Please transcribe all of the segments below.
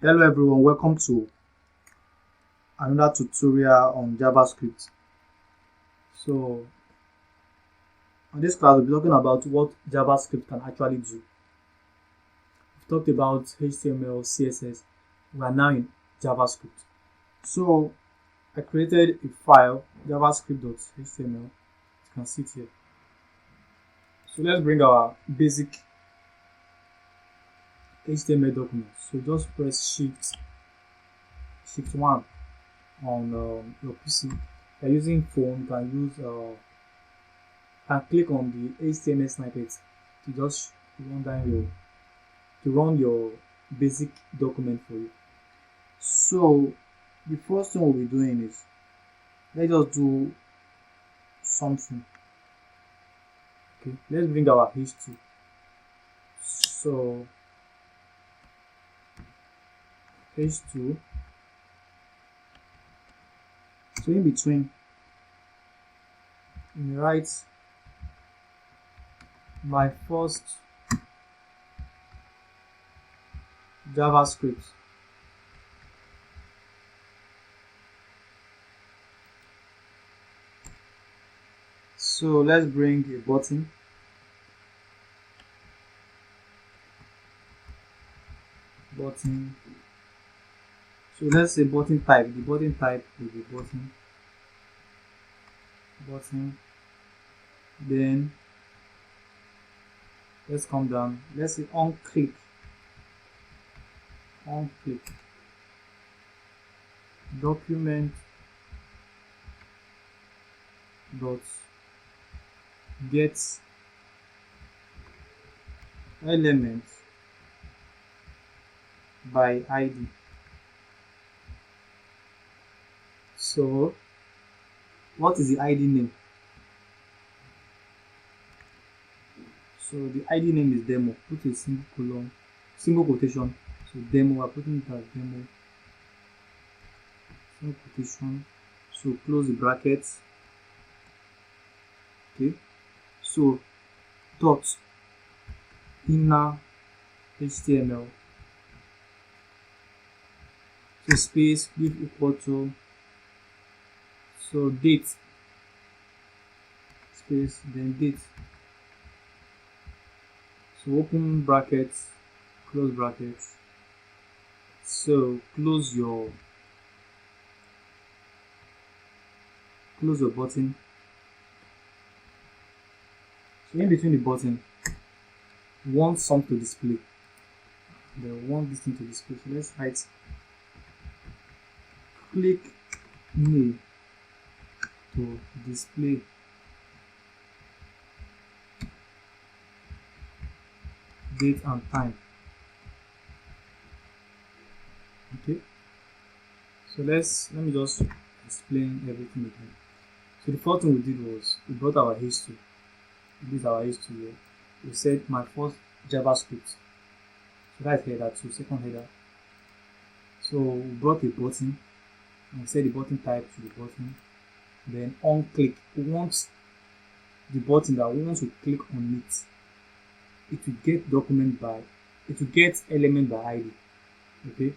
Hello everyone, welcome to another tutorial on JavaScript. So on this class we'll be talking about what JavaScript can actually do. We've talked about HTML, CSS, we are now in JavaScript. So I created a file, javascript.html, you can see it here. So let's bring our basic HTML document. So just press shift 1 on your PC. If you're using phone, you can use and click on the HTML snippet to just run your basic document for you. So the first thing we'll be doing is let's just do something. Okay, let's bring our h2. So h2. So in between, you write my first JavaScript. So let's bring a button. So let's say button type. The button type will be button. Then let's come down. Let's say on click. Document dot get element by ID. So what is the ID name? So the ID name is demo. Put a single quotation. So demo, we're putting it as demo. Single quotation. So close the brackets. Okay. So dot inner HTML. So space give equal to, so date, space, then date. So open brackets, close brackets. So close your button. So in between the button, you want something to display. They want this thing to display. So let's write click me to display date and time. Okay, so let me just explain everything again. So the first thing we did was we brought our history. This is our history here. We said my first JavaScript. So that's header 2, second header. So we brought a button and set the button type to the button. Then on click, we want the button that we want to click on it. It will get element by ID. Okay.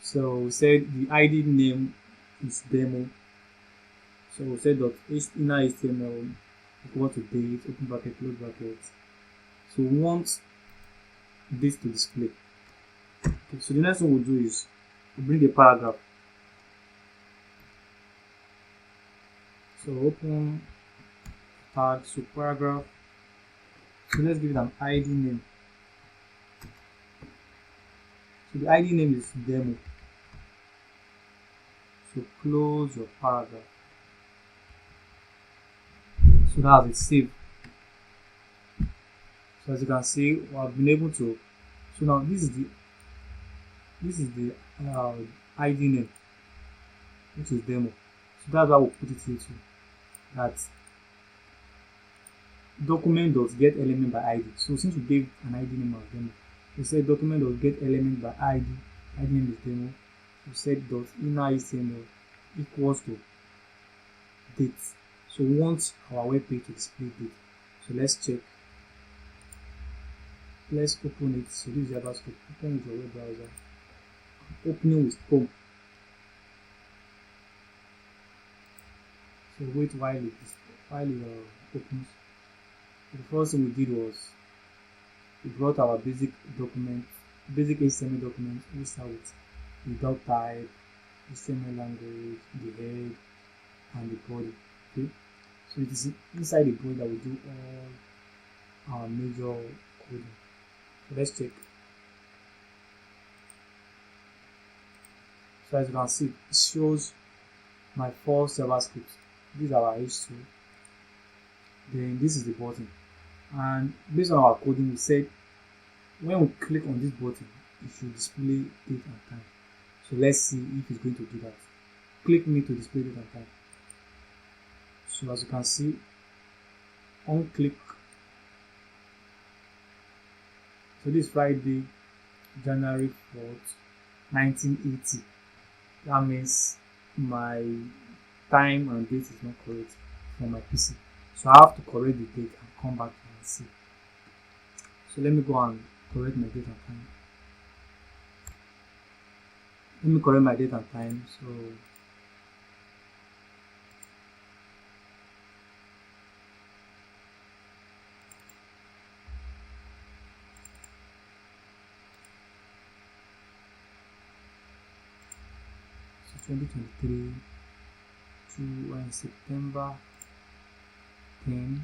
So we said the ID name is demo. So we said dot inner HTML equal to date, open bracket, close bracket. So we want this to display. Okay, so the next thing we'll do is we'll bring a paragraph. So open tag, so paragraph. So let's give it an ID name. So the ID name is demo. So close your paragraph. So that's it, save. So as you can see, we have been able to. So now this is the ID name, which is demo. So that's why we'll put it here too. That document does get element by ID. So since we gave an ID name as demo, we said document does get element by ID. ID name is demo. We said dot inner HTML equals to date. So we want our web page to display date. So let's check. let's open it. So this is JavaScript. Open with your web browser. Opening with Chrome. So wait while it opens. So the first thing we did was we brought our basic document, basic HTML document. We start with the doc type, HTML language, the head, and the body. Okay, so it is inside the body that we do all our major coding. So let's check. So as you can see, it shows my first JavaScript. This is our H2. Then this is the button. And based on our coding, we said when we click on this button, it should display date and time. So let's see if it's going to do that. Click me to display date and time. So as you can see, on click. So this is Friday, January 4th, 1980. That means my time and date is not correct for my PC. So I have to correct the date and come back and see. So let me go and correct my date and time. Let me correct my date and time. So so 2023 to September 10.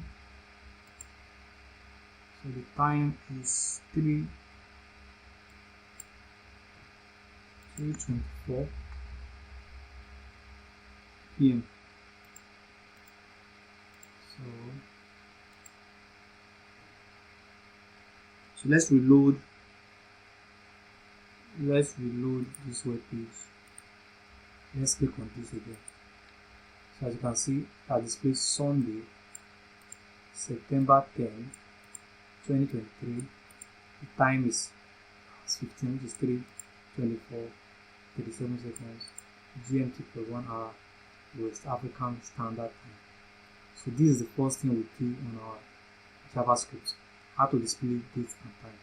So the time is 3:24 p.m. So let's reload this web page. Let's click on this again. So as you can see, that displays Sunday, September 10, 2023. The time is 15, which is 3:24, 37 seconds. GMT plus 1 hour, West African Standard Time. So this is the first thing we do on our JavaScript, how to display date and time.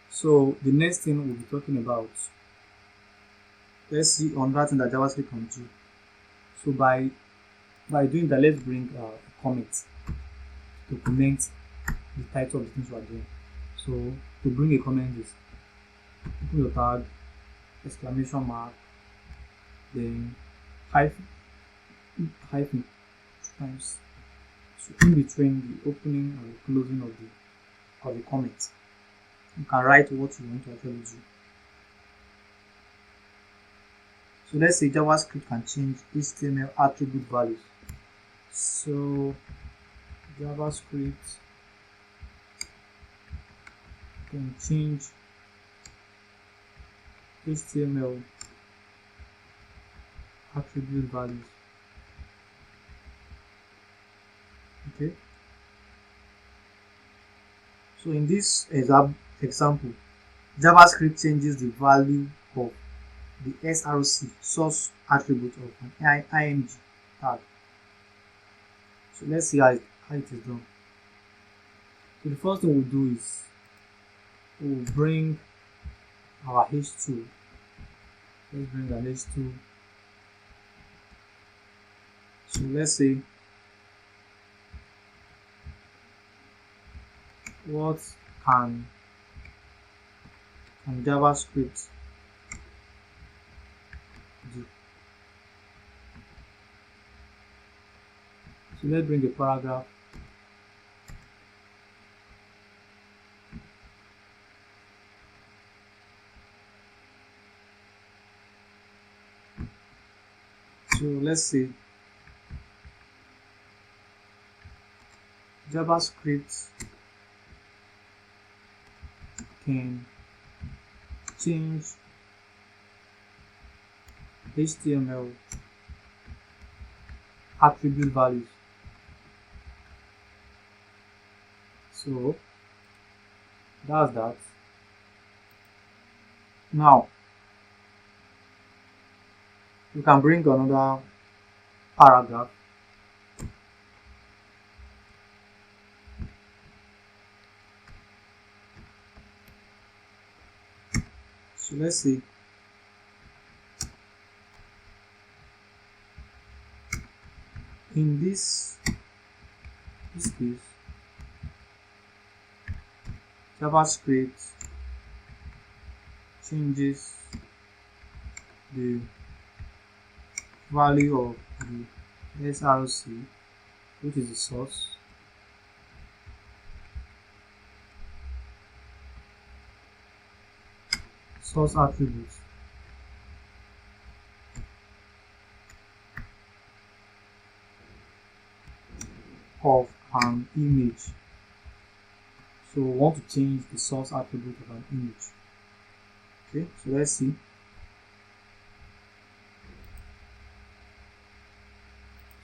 So the next thing we'll be talking about, let's see on that thing that JavaScript can do. So by doing that, let's bring a comment to comment the title of the things we are doing. So to bring a comment is open your tag, exclamation mark, then hyphen times. So in between the opening and the closing of the comment, you can write what you want to actually do. So let's say JavaScript can change HTML attribute values. So JavaScript can change HTML attribute values. Okay. So in this example, JavaScript changes the value of the SRC source attribute of an img tag. So let's see how it is done. So the first thing we'll do is we'll bring our h2. Let's bring an h2. So let's say what can JavaScript do? So let's bring a paragraph. So let's say JavaScript can change HTML attribute values. So that's that. Now you can bring another paragraph. So let's say in this case, JavaScript changes the value of the src, which is the source attribute of an image. So we want to change the source attribute of an image. Okay, so let's see.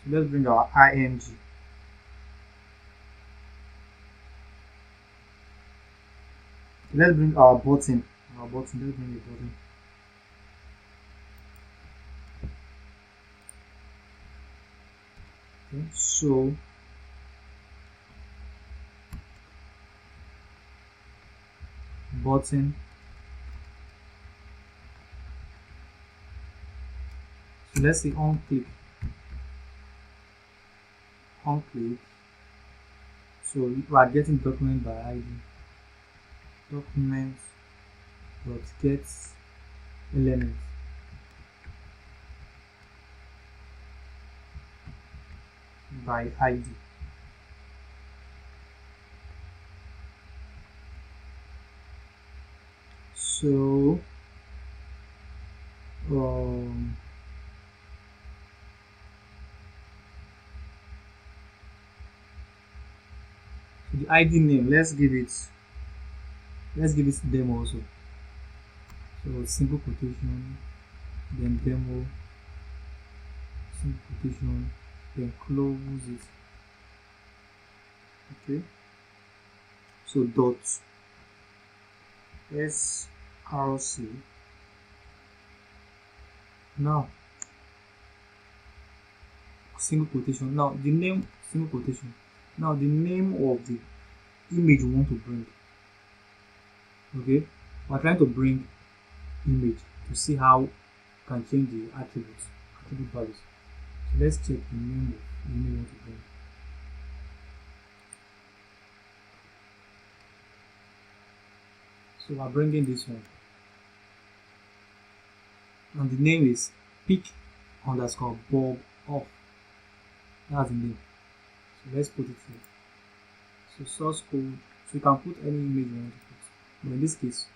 So let's bring our img. Let's bring our button. Let's bring a button. Okay, so button. So let's say on click. So we are getting document by ID. Document dot get element by ID. So the ID name, let's give it demo also. So simple quotation, then demo, simple quotation, then close it. Okay, so dot src. Now single quotation. Now the name, single quotation. Now the name of the image we want to bring. Okay, we're trying to bring image to see how we can change the attribute values. So let's check the name of the image we want to bring. So we're bringing this one, and the name is pick underscore bob off. That's the name. So let's put it here. So source code. So you can put any image you want to put, but in this case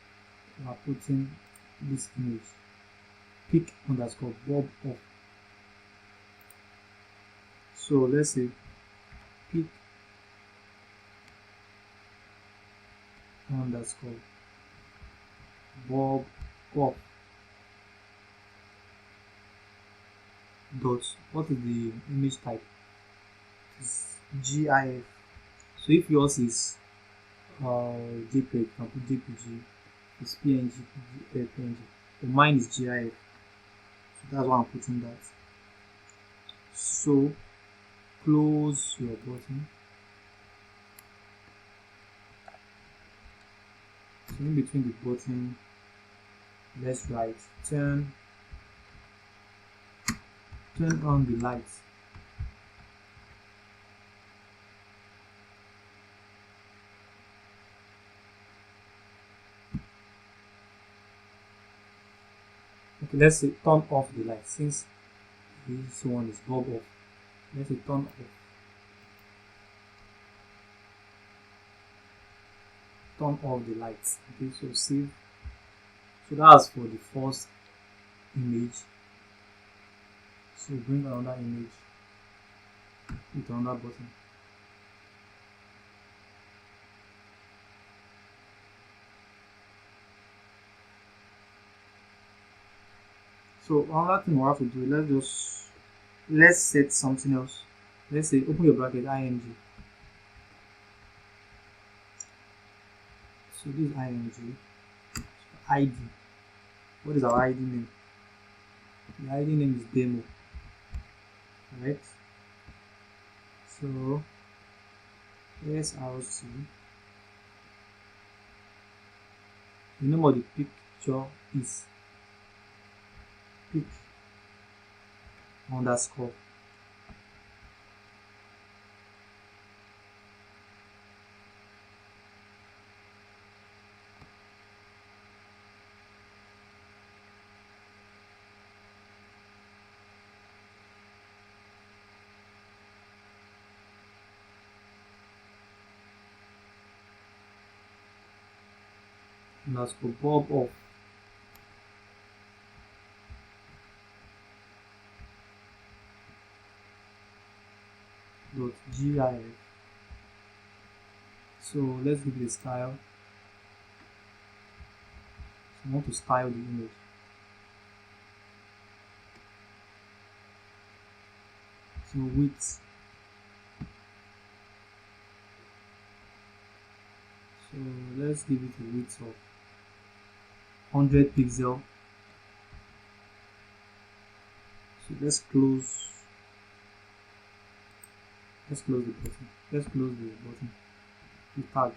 we are putting this image, pick underscore bob off. So let's say pick underscore bob off dot, what is the image type? It's GIF. So if yours is JPEG, you can put JPG. It's PNG, PNG. So mine is GIF. So that's why I'm putting that. So close your button. So in between the button, let's write turn on the lights. Okay, let's say turn off the light, since this one is bulb off. Let's say turn off the lights. Okay, so save. So that's for the first image. So bring another image with another button. So another thing we have to do, let's set something else. Let's say open your bracket ing. So this is ing. ID. What is our ID name? The ID name is demo. Right? So src. The name of the picture picture is pic underscore bob of .gif. So let's give it a style. So I want to style the image. So width. So let's give it a width of 100 pixel. So let's close the button. Let's close the button. The tag.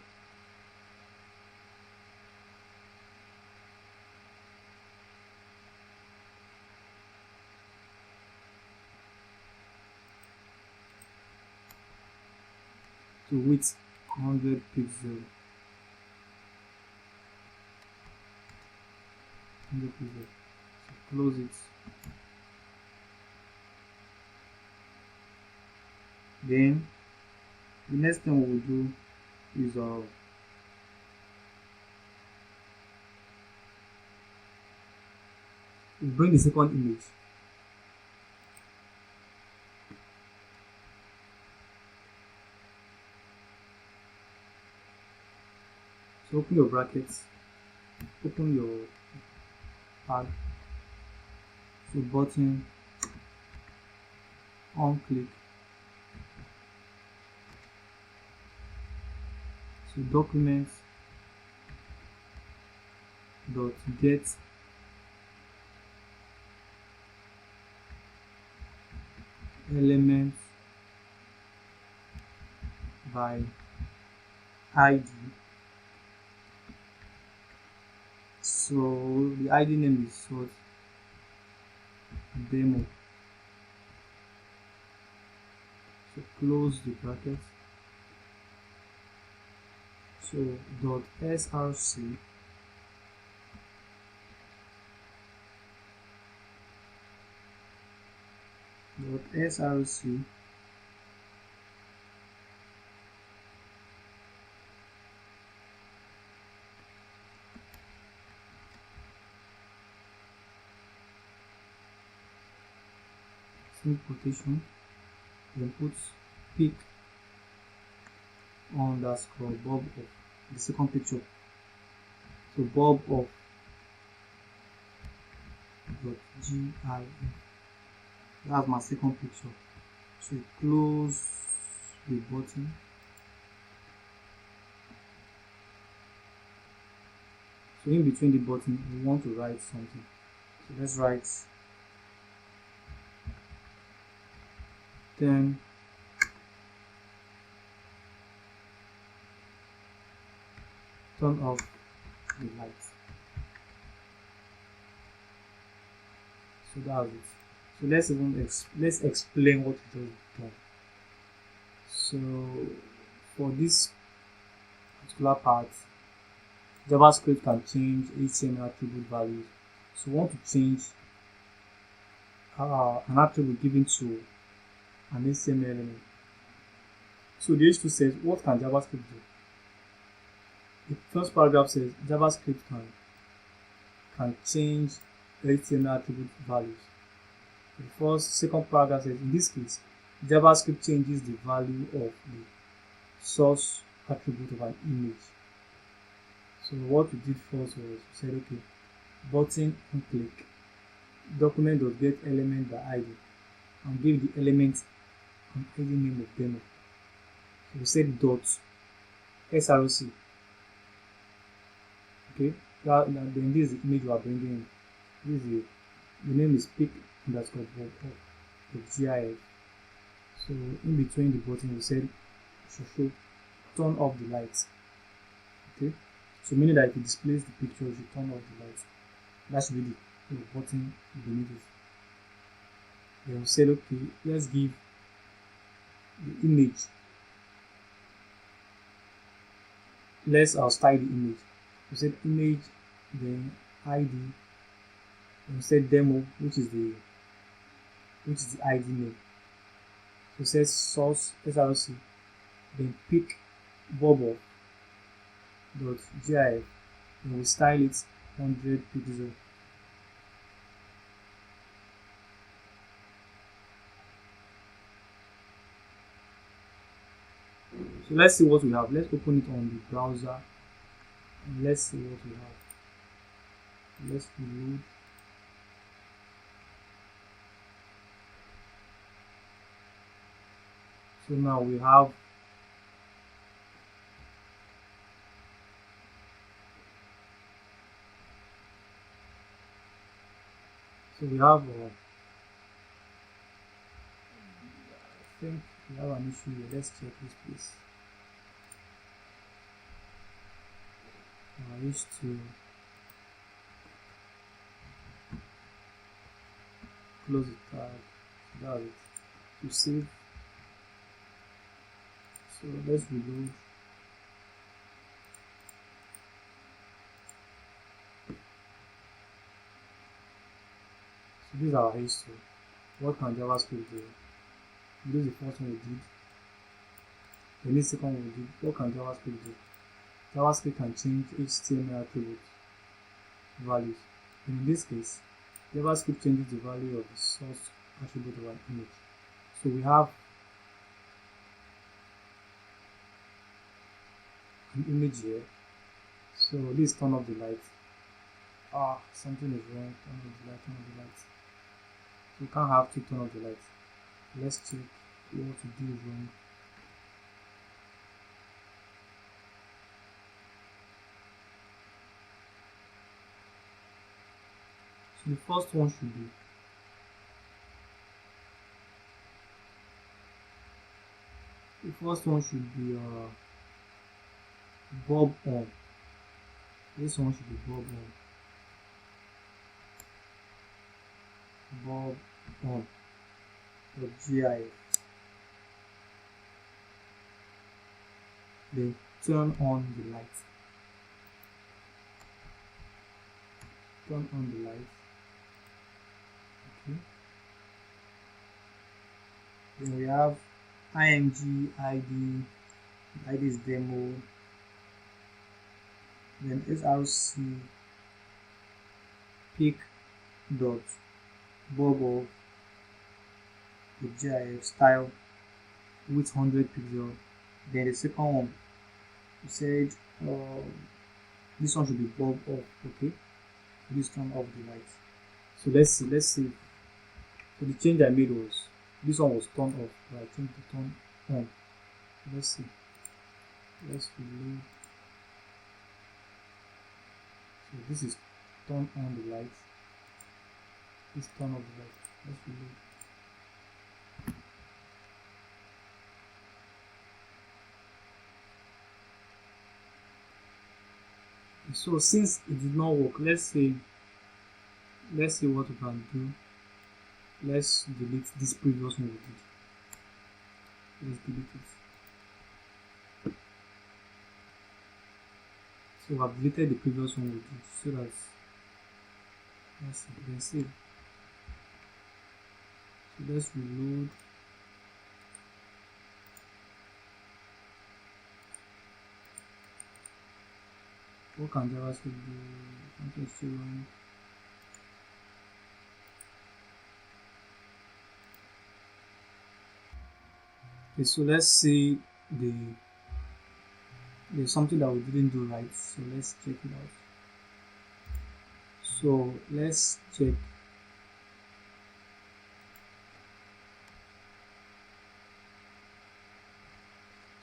So width 100 pixel. 100 pixel. So close it. Then the next thing we'll do is we'll bring the second image. So open your brackets, open your tag, so button, on click, so documents dot get elements by ID. So the ID name is what? Demo. So close the bracket. So dot src quotation, then put pic underscore bob of the second picture. So bob of .gif. That's my second picture. So close the button. So in between the button, we want to write something. So let's write 10 turn off the lights. So that's it. So let's explain what it does done. So for this particular part, JavaScript can change HTML attribute values. So we want to change an attribute given to an HTML element. So the H2 says, what can JavaScript do? The first paragraph says JavaScript can change HTML attribute values. The second paragraph says, in this case, JavaScript changes the value of the source attribute of an image. So what we did first was we said, okay, button on click, document.get element by ID, and give the element an ID name of demo. So we said dot src. Okay, then this is the image we are bringing in. This is the name is pic underscore bob of GIF. So in between the button we said should show turn off the lights. Okay, so meaning that if it displays the picture, you should turn off the lights. That should be the button beneath it. Then we said, okay, let's give the image. I'll style the image. We said image, then ID, then we said demo, which is the ID name. So it says source src, then pick bubble dot gif, and we style it 100 pixel. So let's see what we have. Let's open it on the browser and let's see what we have. Let's reload. So now we have I think we have an issue here. Let's check this please. I wish to close the tab. So that's it. To save. So let's reload. So this is our history. What can JavaScript do? This is the first one we did. The next second one we did. What can JavaScript do? JavaScript can change HTML attribute values. And in this case, JavaScript changes the value of the source attribute of an image. So we have an image here. So let's turn off the light. Something is wrong. Turn off the light, turn off the light. So we can't have to turn off the light. Let's check what to do wrong. So the first one should be bulb on. This one should be bulb on .gif. Then turn on the light. Okay. Then we have img ID is demo. Then src pick dot bubble the gif style with 100 pixel. Then the second one we said this one should be bulb off. Okay, this turn off the light. So let's see. So the change I made was this one was turned off, but I changed to turn on. Let's see. Let's reload. So this is turn on the light. This turn off the light. Let's reload. So since it did not work, let's see what we can do. Let's delete this previous one we did. Let's delete it. So I've deleted the previous one we did so that let's see, you can see. So let's reload. What can JavaScript do? Something still wrong. Okay, so let's see there's something that we didn't do right. So let's check it out. So let's check.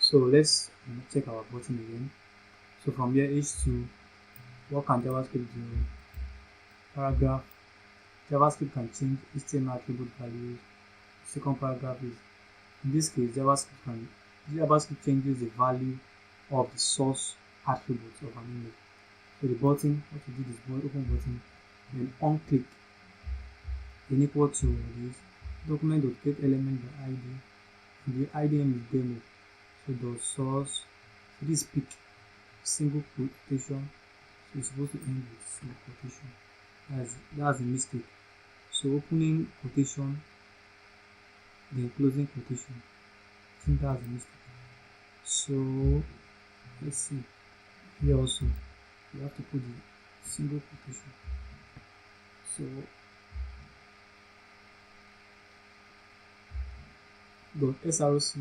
So let's check our button again. So from here, H2, what can JavaScript do? Paragraph. JavaScript can change HTML attribute values. Second paragraph is, in this case, JavaScript changes the value of the source attribute of an image. So the button, what we did is open button. then on click, then equal to this document.get element by id, and the id name is demo. So dot source, so this pick single quotation, so it's supposed to end with single quotation. That's a mistake. So opening quotation, then closing quotation. I think that's a mistake. So let's see. Here also you have to put the single quotation. So dot src,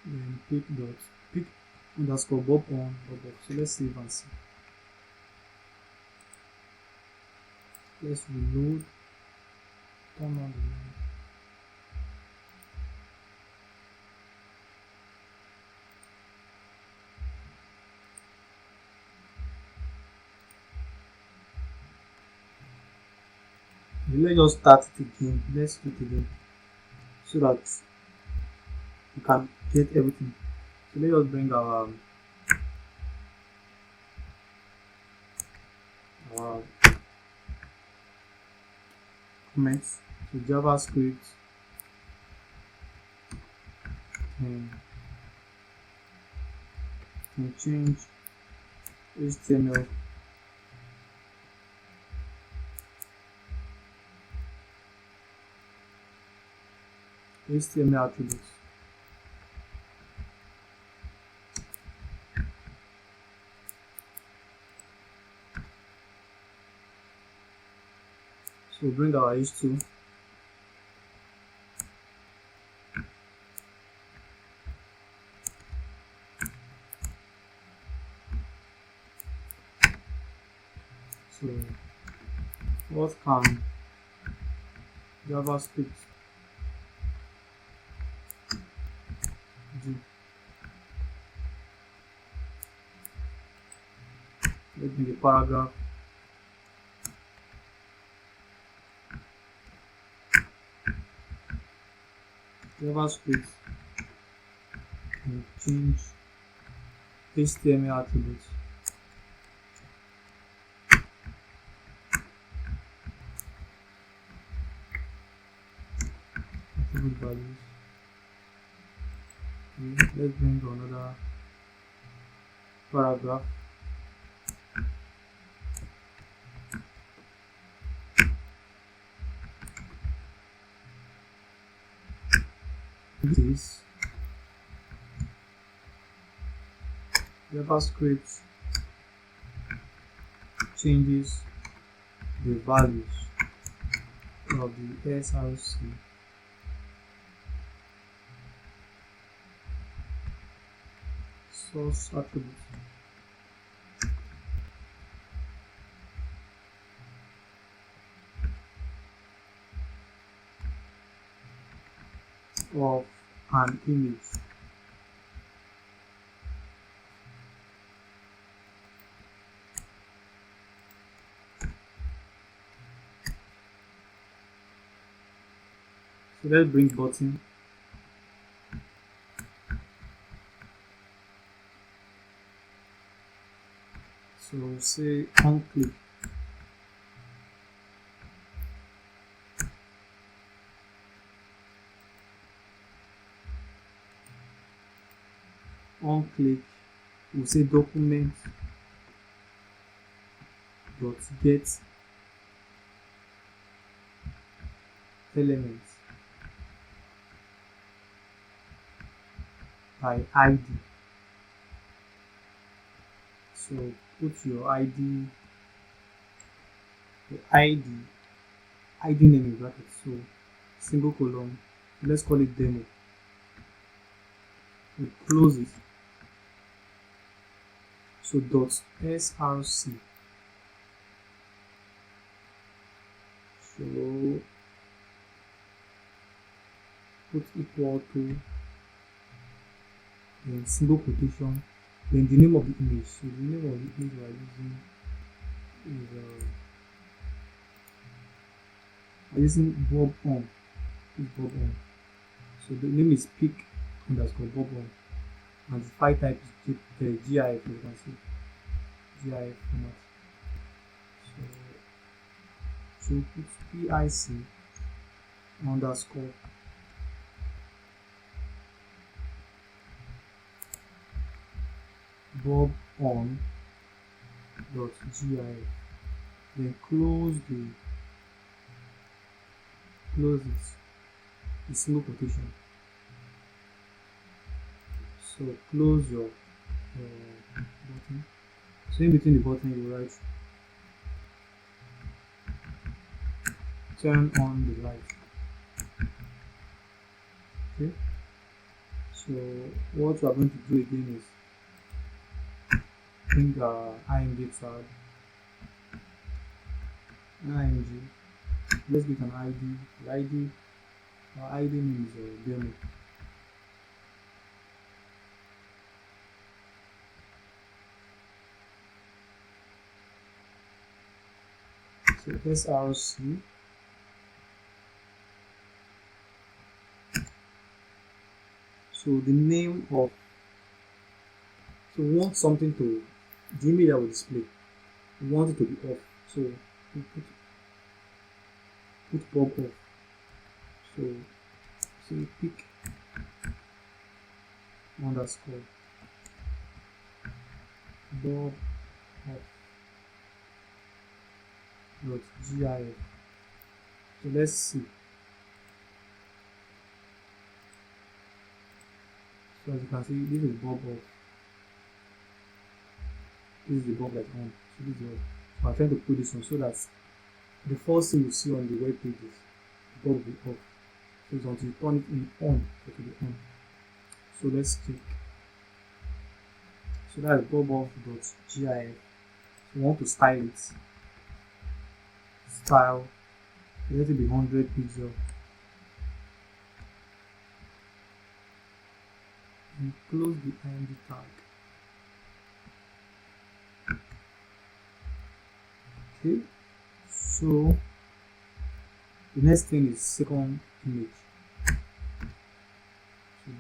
then pick underscore bob on bob off. So let's save and see. Let's reload, turn on the line. Let's just start it again. Let's do it again so that you can get everything. So let us bring our comments to JavaScript and change HTML attributes. So bring our h2. So what can JavaScript do? Let me the paragraph. JavaScript can change HTML attributes. Attribute values. Okay, let's bring another paragraph. This JavaScript changes the values of the src source attribute of an image. So let's bring button. So say on click. On click, we'll say document dot get elements by id. So put your id name in brackets. So single column, let's call it demo. We close it. So dot src. So put equal to, then single quotation, then the name of the image. So the name of the image we are using is bob on. Bob on. So the name is pick underscore bob on, and the file type is GIF. You can see GIF format. So So put PIC underscore bob on dot gif, then close the single quotation. So close your button. So in between the button you write turn on the light. Okay, so what we are going to do again is bring our img tag, img, let's get an id. Our id name is demo. So src so the name of, so we want something to, the image that will display, we want it to be off, so we put bob off. So pick underscore bob off dot gif. So let's see. So as you can see, this is bob off. This is the bob that's on. So this is off. So I'm trying to put this on so that the first thing you see on the web page is the bob will be off. So it's until you turn it in on, it will be on. So let's check. So that's bob off dot gif. So we want to style it. Style. Let it be 100 pixel. And close the img tag. Okay, so the next thing is second image. So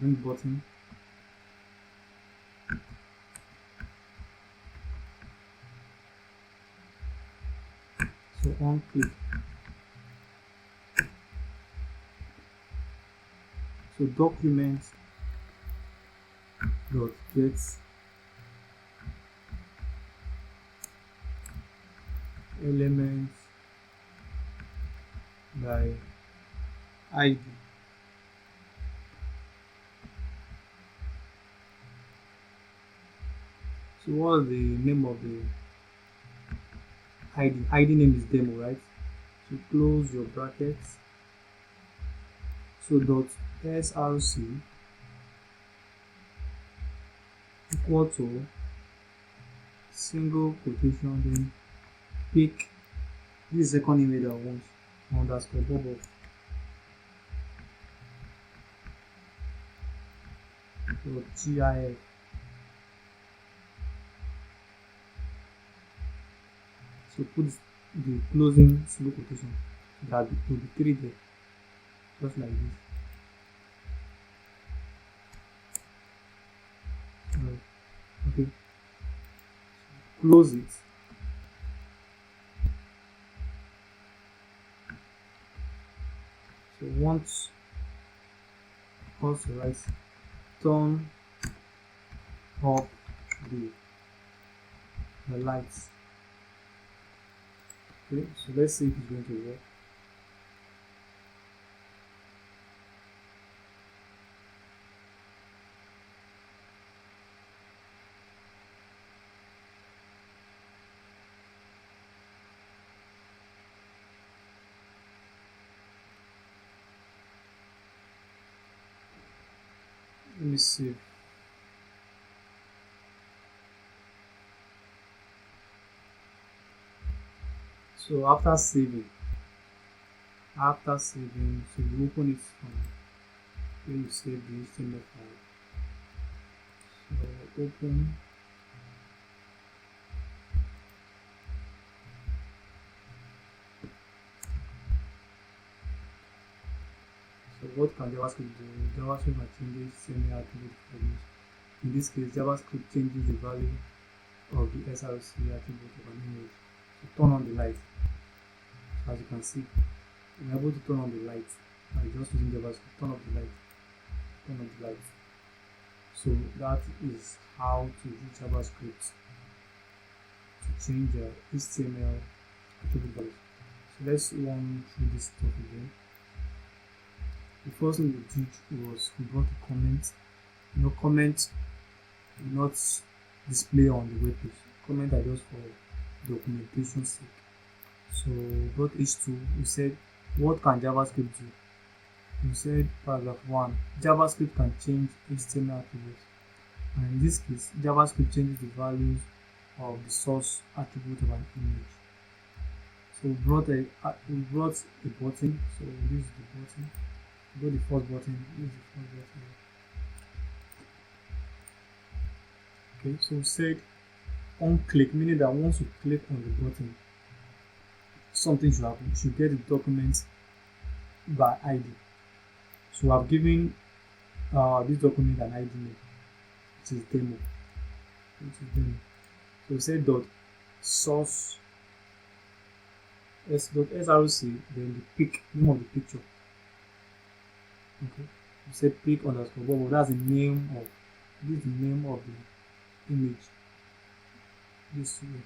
bring the button. So on click. So document dot get elements by id. So what's the name of the id? Id name is demo, right? So close your brackets. So dot src equal to single quotation, then pick this second image that I want, underscore bob off. GIF. So put the closing single quotation, that will be 3 there, just like this. Okay, close it. So once also write turn up the lights. Okay, so let's see if it's going to work. Let me see. So after saving, so you open it from where you save the HTML file. So open. So what can JavaScript do? JavaScript can change semi-attribute values. In this case, JavaScript changes the value of the src attribute of an image. So turn on the light. So as you can see, we're able to turn on the light by just using JavaScript. Turn off the light, turn off the light. So that is how to use JavaScript to change HTML attribute values. So let's run through this stuff again. The first thing we did was we brought a comment. Comment will not display on the web page. Comment are just for documentation sake. So we brought H2. We said, what can JavaScript do? We said paragraph 1, JavaScript can change HTML attributes. And in this case, JavaScript changes the values of the source attribute of an image. So we brought a button. So this is the button. We got the first button. This is the first button. Okay, so we said on click, meaning that once you click on the button, something should happen. You should get the document by ID. So I've given this document an ID name, which is demo. So we say dot source s.src, then the pic, name of the picture. Okay, we say pic underscore bubble. That's the name of this is the name of the image. This way,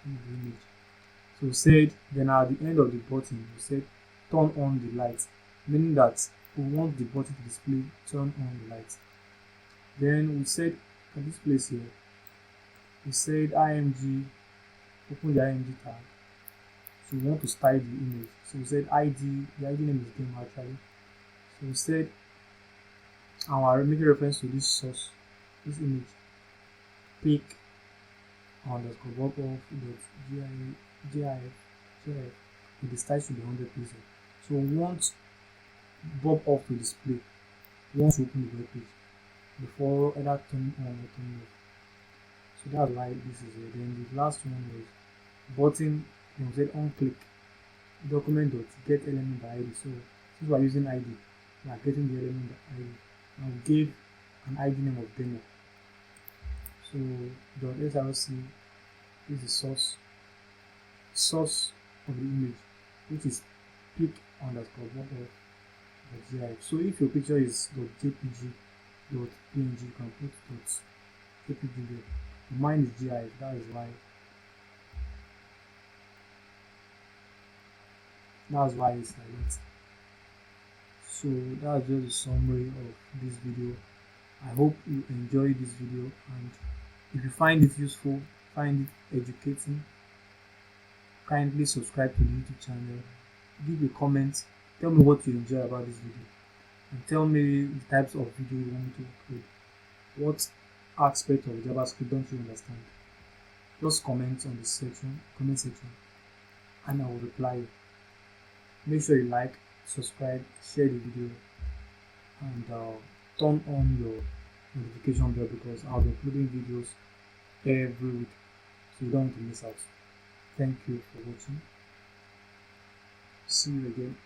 the image. So we said then at the end of the button we said turn on the light, meaning that we want the button to display turn on the light. Then we said at this place here, we said img, open the img tag. So we want to style the image. So we said id, the id name is demo actually. So we said our making reference to this source, this image, pic underscore bubble gif, with the style should be 100 pixels. So we want bob off to display once we open the web page before either turn on or turn off. So that's why this is here. Then the last one was button, then we said on click document dot get element by ID. So since we are using ID, we are getting the element by ID. And we gave an ID name of demo. So dot src is the source of the image, which is pic underscore bubble.gif. So if your picture is .jpg, .png, you can put .jpg there. Mine is GIF, that is why it's like that. So that's just a summary of this video. I hope you enjoyed this video, and if you find it useful, find it educating, kindly subscribe to the YouTube channel, give a comment, tell me what you enjoy about this video, and tell me the types of video you want me to upload. What aspect of JavaScript don't you understand? Just comment on the comment section, and I will reply you. Make sure you like, subscribe, share the video, and turn on your notification bell, because I'll be uploading videos every week, so you don't want to miss out. Thank you for watching. See you again.